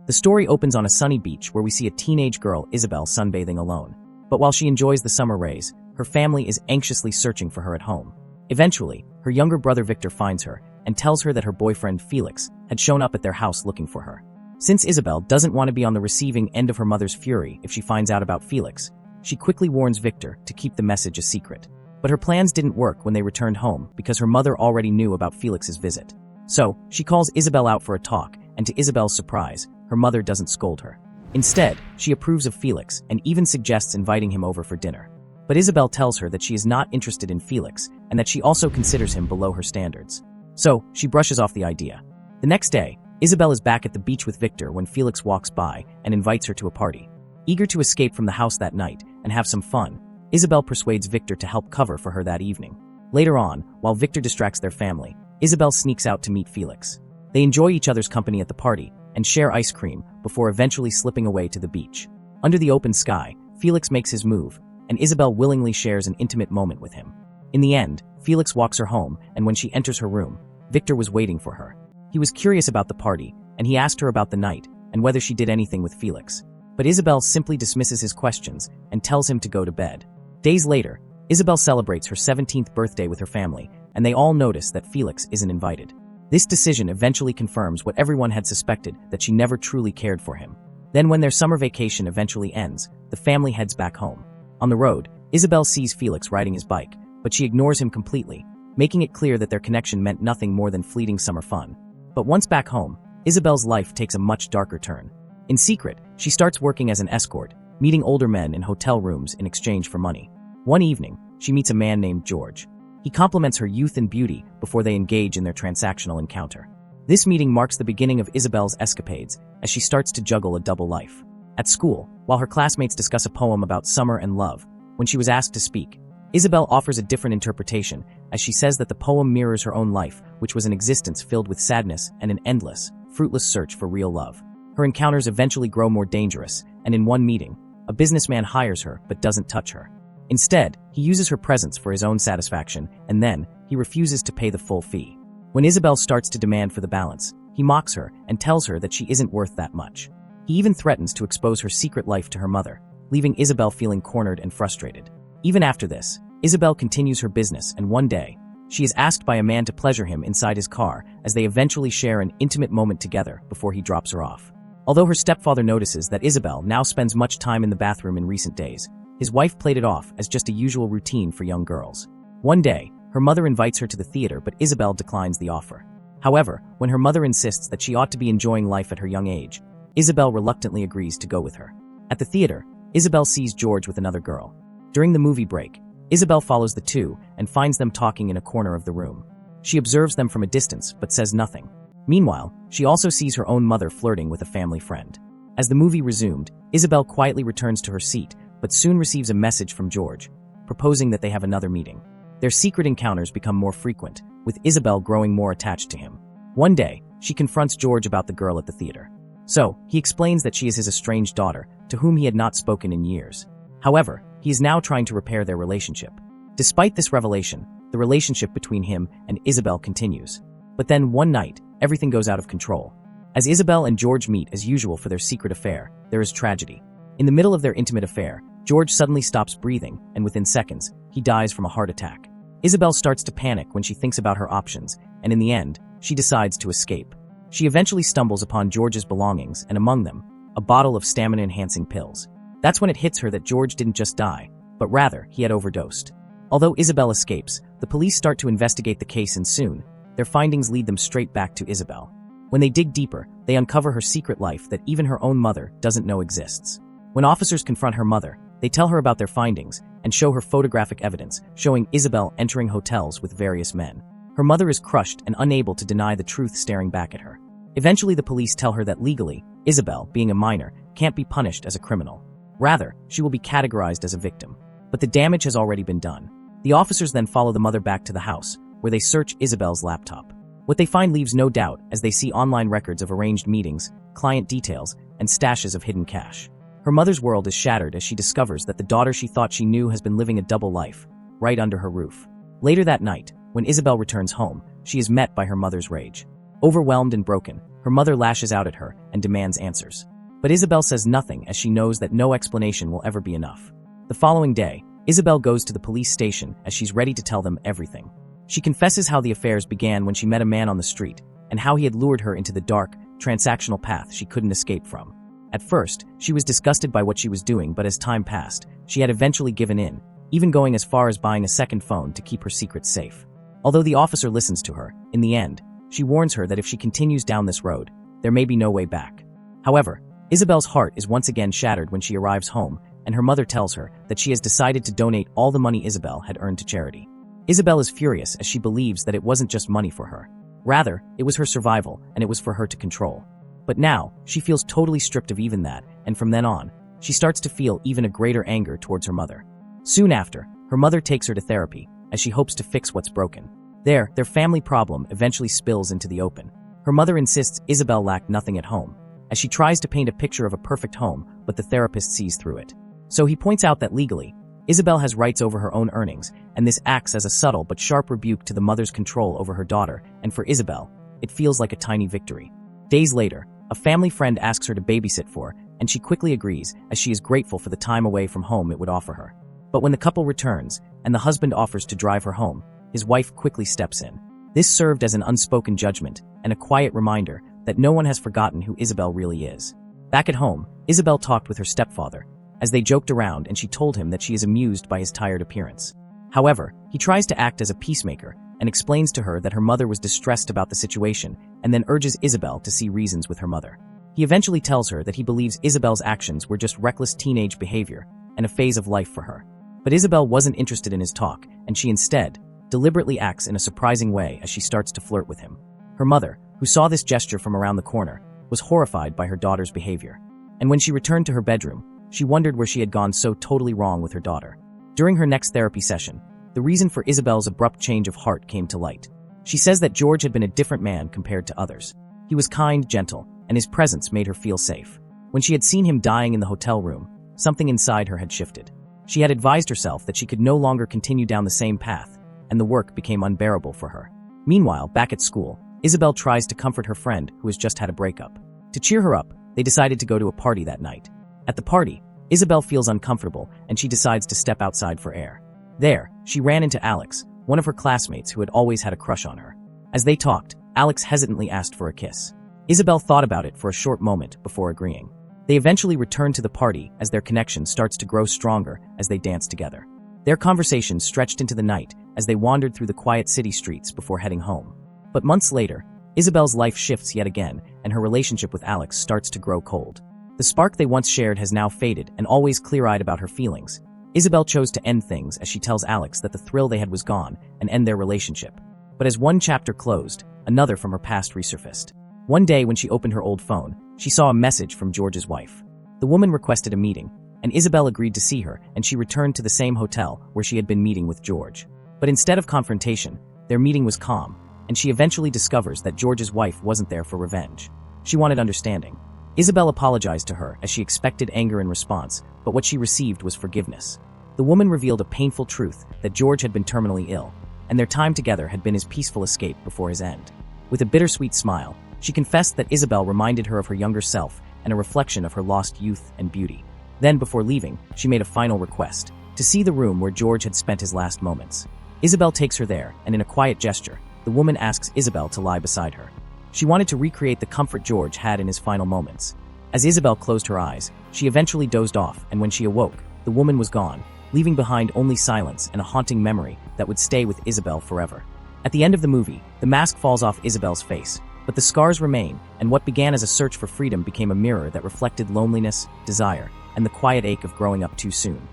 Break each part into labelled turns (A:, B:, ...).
A: The story opens on a sunny beach where we see a teenage girl, Isabelle, sunbathing alone. But while she enjoys the summer rays, her family is anxiously searching for her at home. Eventually, her younger brother Victor finds her and tells her that her boyfriend Felix had shown up at their house looking for her. Since Isabelle doesn't want to be on the receiving end of her mother's fury if she finds out about Felix, she quickly warns Victor to keep the message a secret. But her plans didn't work when they returned home because her mother already knew about Felix's visit. So, she calls Isabelle out for a talk, and to Isabelle's surprise, her mother doesn't scold her. Instead, she approves of Felix and even suggests inviting him over for dinner. But Isabelle tells her that she is not interested in Felix and that she also considers him below her standards. So, she brushes off the idea. The next day, Isabelle is back at the beach with Victor when Felix walks by and invites her to a party. Eager to escape from the house that night and have some fun, Isabelle persuades Victor to help cover for her that evening. Later on, while Victor distracts their family, Isabelle sneaks out to meet Felix. They enjoy each other's company at the party and share ice cream before eventually slipping away to the beach. Under the open sky, Felix makes his move, and Isabelle willingly shares an intimate moment with him. In the end, Felix walks her home, and when she enters her room, Victor was waiting for her. He was curious about the party, and he asked her about the night and whether she did anything with Felix. But Isabelle simply dismisses his questions and tells him to go to bed. Days later, Isabelle celebrates her 17th birthday with her family, and they all notice that Felix isn't invited. This decision eventually confirms what everyone had suspected, that she never truly cared for him. Then when their summer vacation eventually ends, the family heads back home. On the road, Isabelle sees Felix riding his bike, but she ignores him completely, making it clear that their connection meant nothing more than fleeting summer fun. But once back home, Isabelle's life takes a much darker turn. In secret, she starts working as an escort, meeting older men in hotel rooms in exchange for money. One evening, she meets a man named George. He compliments her youth and beauty before they engage in their transactional encounter. This meeting marks the beginning of Isabelle's escapades as she starts to juggle a double life. At school, while her classmates discuss a poem about summer and love, when she was asked to speak, Isabelle offers a different interpretation as she says that the poem mirrors her own life, which was an existence filled with sadness and an endless, fruitless search for real love. Her encounters eventually grow more dangerous, and in one meeting, a businessman hires her but doesn't touch her. Instead, he uses her presence for his own satisfaction, and then, he refuses to pay the full fee. When Isabelle starts to demand for the balance, he mocks her and tells her that she isn't worth that much. He even threatens to expose her secret life to her mother, leaving Isabelle feeling cornered and frustrated. Even after this, Isabelle continues her business, and one day, she is asked by a man to pleasure him inside his car as they eventually share an intimate moment together before he drops her off. Although her stepfather notices that Isabelle now spends much time in the bathroom in recent days, his wife played it off as just a usual routine for young girls. One day, her mother invites her to the theater, but Isabelle declines the offer. However, when her mother insists that she ought to be enjoying life at her young age, Isabelle reluctantly agrees to go with her. At the theater, Isabelle sees George with another girl. During the movie break, Isabelle follows the two and finds them talking in a corner of the room. She observes them from a distance but says nothing. Meanwhile, she also sees her own mother flirting with a family friend. As the movie resumed, Isabelle quietly returns to her seat, but soon receives a message from George, proposing that they have another meeting. Their secret encounters become more frequent, with Isabelle growing more attached to him. One day, she confronts George about the girl at the theater. So, he explains that she is his estranged daughter, to whom he had not spoken in years. However, he is now trying to repair their relationship. Despite this revelation, the relationship between him and Isabelle continues. But then one night, everything goes out of control. As Isabelle and George meet as usual for their secret affair, there is tragedy. In the middle of their intimate affair, George suddenly stops breathing, and within seconds, he dies from a heart attack. Isabelle starts to panic when she thinks about her options, and in the end, she decides to escape. She eventually stumbles upon George's belongings, and among them, a bottle of stamina-enhancing pills. That's when it hits her that George didn't just die, but rather, he had overdosed. Although Isabelle escapes, the police start to investigate the case, and soon, their findings lead them straight back to Isabelle. When they dig deeper, they uncover her secret life that even her own mother doesn't know exists. When officers confront her mother, they tell her about their findings and show her photographic evidence showing Isabelle entering hotels with various men. Her mother is crushed and unable to deny the truth staring back at her. Eventually, the police tell her that legally, Isabelle, being a minor, can't be punished as a criminal. Rather, she will be categorized as a victim. But the damage has already been done. The officers then follow the mother back to the house, where they search Isabelle's laptop. What they find leaves no doubt as they see online records of arranged meetings, client details, and stashes of hidden cash. Her mother's world is shattered as she discovers that the daughter she thought she knew has been living a double life, right under her roof. Later that night, when Isabelle returns home, she is met by her mother's rage. Overwhelmed and broken, her mother lashes out at her and demands answers. But Isabelle says nothing as she knows that no explanation will ever be enough. The following day, Isabelle goes to the police station as she's ready to tell them everything. She confesses how the affairs began when she met a man on the street and how he had lured her into the dark, transactional path she couldn't escape from. At first, she was disgusted by what she was doing, but as time passed, she had eventually given in, even going as far as buying a second phone to keep her secrets safe. Although the officer listens to her, in the end, she warns her that if she continues down this road, there may be no way back. However, Isabelle's heart is once again shattered when she arrives home, and her mother tells her that she has decided to donate all the money Isabelle had earned to charity. Isabelle is furious as she believes that it wasn't just money for her. Rather, it was her survival, and it was for her to control. But now, she feels totally stripped of even that, and from then on, she starts to feel even a greater anger towards her mother. Soon after, her mother takes her to therapy, as she hopes to fix what's broken. There, their family problem eventually spills into the open. Her mother insists Isabelle lacked nothing at home, as she tries to paint a picture of a perfect home, but the therapist sees through it. So he points out that legally, Isabelle has rights over her own earnings, and this acts as a subtle but sharp rebuke to the mother's control over her daughter, and for Isabelle, it feels like a tiny victory. Days later, a family friend asks her to babysit for her, and she quickly agrees, as she is grateful for the time away from home it would offer her. But when the couple returns, and the husband offers to drive her home, his wife quickly steps in. This served as an unspoken judgment, and a quiet reminder that no one has forgotten who Isabelle really is. Back at home, Isabelle talked with her stepfather, as they joked around, and she told him that she is amused by his tired appearance. However, he tries to act as a peacemaker, and explains to her that her mother was distressed about the situation, and then urges Isabelle to see reasons with her mother. He eventually tells her that he believes Isabelle's actions were just reckless teenage behavior, and a phase of life for her. But Isabelle wasn't interested in his talk, and she instead deliberately acts in a surprising way as she starts to flirt with him. Her mother, who saw this gesture from around the corner, was horrified by her daughter's behavior. And when she returned to her bedroom, she wondered where she had gone so totally wrong with her daughter. During her next therapy session, the reason for Isabelle's abrupt change of heart came to light. She says that George had been a different man compared to others. He was kind, gentle, and his presence made her feel safe. When she had seen him dying in the hotel room, something inside her had shifted. She had advised herself that she could no longer continue down the same path, and the work became unbearable for her. Meanwhile, back at school, Isabelle tries to comfort her friend who has just had a breakup. To cheer her up, they decided to go to a party that night. At the party, Isabelle feels uncomfortable and she decides to step outside for air. There, she ran into Alex, one of her classmates who had always had a crush on her. As they talked, Alex hesitantly asked for a kiss. Isabelle thought about it for a short moment before agreeing. They eventually returned to the party as their connection starts to grow stronger as they dance together. Their conversation stretched into the night as they wandered through the quiet city streets before heading home. But months later, Isabelle's life shifts yet again, and her relationship with Alex starts to grow cold. The spark they once shared has now faded, and always clear-eyed about her feelings, Isabelle chose to end things as she tells Alex that the thrill they had was gone and end their relationship. But as one chapter closed, another from her past resurfaced. One day when she opened her old phone, she saw a message from George's wife. The woman requested a meeting, and Isabelle agreed to see her, and she returned to the same hotel where she had been meeting with George. But instead of confrontation, their meeting was calm, and she eventually discovers that George's wife wasn't there for revenge. She wanted understanding. Isabelle apologized to her as she expected anger in response, but what she received was forgiveness. The woman revealed a painful truth that George had been terminally ill, and their time together had been his peaceful escape before his end. With a bittersweet smile, she confessed that Isabelle reminded her of her younger self and a reflection of her lost youth and beauty. Then, before leaving, she made a final request, to see the room where George had spent his last moments. Isabelle takes her there, and in a quiet gesture, the woman asks Isabelle to lie beside her. She wanted to recreate the comfort George had in his final moments. As Isabelle closed her eyes, she eventually dozed off, and when she awoke, the woman was gone, leaving behind only silence and a haunting memory that would stay with Isabelle forever. At the end of the movie, the mask falls off Isabelle's face, but the scars remain, and what began as a search for freedom became a mirror that reflected loneliness, desire, and the quiet ache of growing up too soon.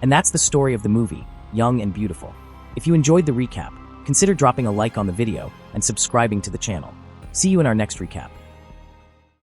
A: And that's the story of the movie, Young and Beautiful. If you enjoyed the recap, consider dropping a like on the video and subscribing to the channel. See you in our next recap.